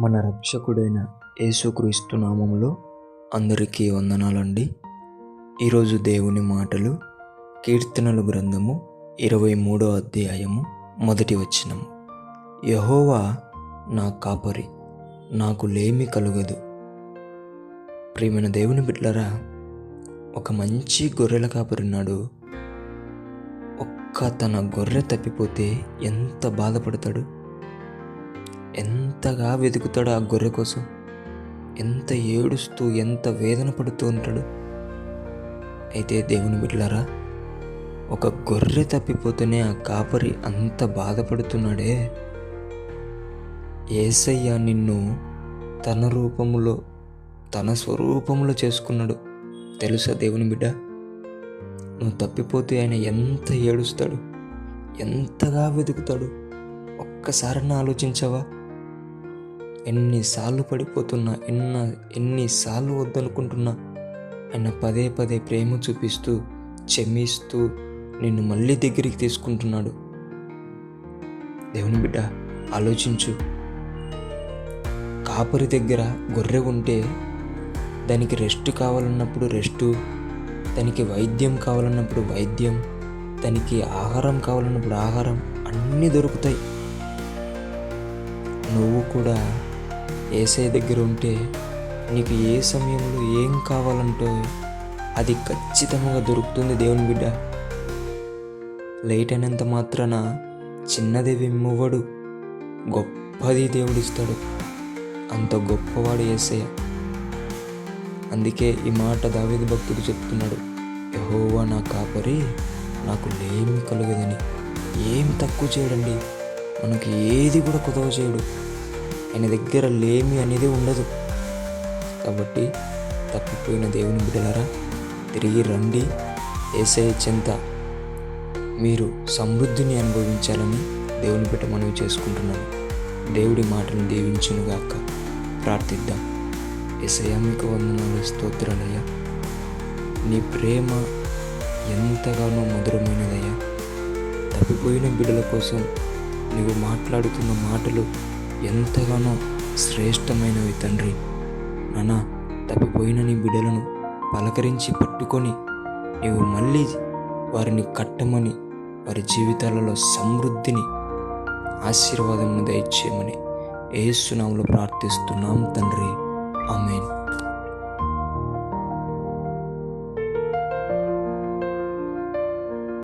మన రక్షకుడైన యేసుక్రీస్తు నామములో అందరికీ వందనాలండి. ఈరోజు దేవుని మాటలు కీర్తనల గ్రంథము 23వ అధ్యాయము 1వ వచనము. యెహోవా నా కాపరి, నాకు లేమి కలుగదు. ప్రియమైన దేవుని బిడ్డలారా, ఒక మంచి గొర్రెల కాపరిన్నాడు. తన గొర్రె తప్పిపోతే ఎంత బాధపడతాడు, ఎంతగా వెతుకుతాడు ఆ గొర్రె కోసం, ఎంత ఏడుస్తూ ఎంత వేదన పడుతూ ఉంటాడు. అయితే దేవుని బిడ్డలారా, ఒక గొర్రె తప్పిపోతేనే ఆ కాపరి అంత బాధపడుతున్నాడే. యేసయ్య నిన్ను తన రూపములో తన స్వరూపములో చేసుకున్నాడు. తెలుసా దేవుని బిడ్డ, నువ్వు తప్పిపోతే ఆయన ఎంత ఏడుస్తాడు, ఎంతగా వెతుకుతాడు. ఒక్కసారి ఆలోచించవా? ఎన్నిసార్లు పడిపోతున్నా, ఎన్నిసార్లు వద్దనుకుంటున్నా, ఆయన పదే పదే ప్రేమ చూపిస్తూ క్షమిస్తూ నిన్ను మళ్ళీ దగ్గరికి తీసుకుంటున్నాడు. దేవుని బిడ్డ, ఆలోచించు. కాపరి దగ్గర గొర్రె ఉంటే దానికి రెస్ట్ కావాలన్నప్పుడు రెస్టు, దానికి వైద్యం కావాలన్నప్పుడు వైద్యం, దానికి ఆహారం కావాలన్నప్పుడు ఆహారం, అన్నీ దొరుకుతాయి. నువ్వు కూడా యేసయ్య దగ్గర ఉంటే నీకు ఏ సమయంలో ఏం కావాలంటో అది ఖచ్చితంగా దొరుకుతుంది. దేవుని బిడ్డ, లేట్ అయినంత మాత్రాన చిన్నదేవి ఇవ్వడు, గొప్పది దేవుడిస్తాడు. అంత గొప్పవాడు యేసయ్య. అందుకే ఈ మాట దావీదు భక్తుడు చెప్తున్నాడు, యెహోవా నా కాపరి, నాకు లేమి కలుగదని. ఏం తక్కువ చేయడండి, మనకి ఏది కూడా కొదవ చేయడు. ఆయన దగ్గర లేమి అనేది ఉండదు. కాబట్టి తప్పిపోయిన దేవుని బిడ్డలారా, తిరిగి రండి. యేసయ్య చెంత మీరు సమృద్ధిని అనుభవించాలని దేవుని బిడ్డ మనవి చేసుకుంటున్నాను. దేవుడి మాటను దీవించునుగాక. ప్రార్థిద్దాం. యేసయ్య, మీకు వందనాలు, స్తోత్రాలయ్యా. నీ ప్రేమ ఎంతగానో మధురమైనదయ్యా. తప్పిపోయిన బిడ్డల కోసం నీవు మాట్లాడుతున్న మాటలు ఎంతగానో శ్రేష్టమైనవి తండ్రి. నాన్న, తప్పిపోయిన నీ బిడ్డలను పలకరించి పట్టుకొని నీవు మళ్ళీ వారిని కట్టమని, వారి జీవితాలలో సమృద్ధిని, ఆశీర్వాదమును దయచేయమని యేసు నామములో ప్రార్థిస్తున్నాం తండ్రి. ఆమేన్.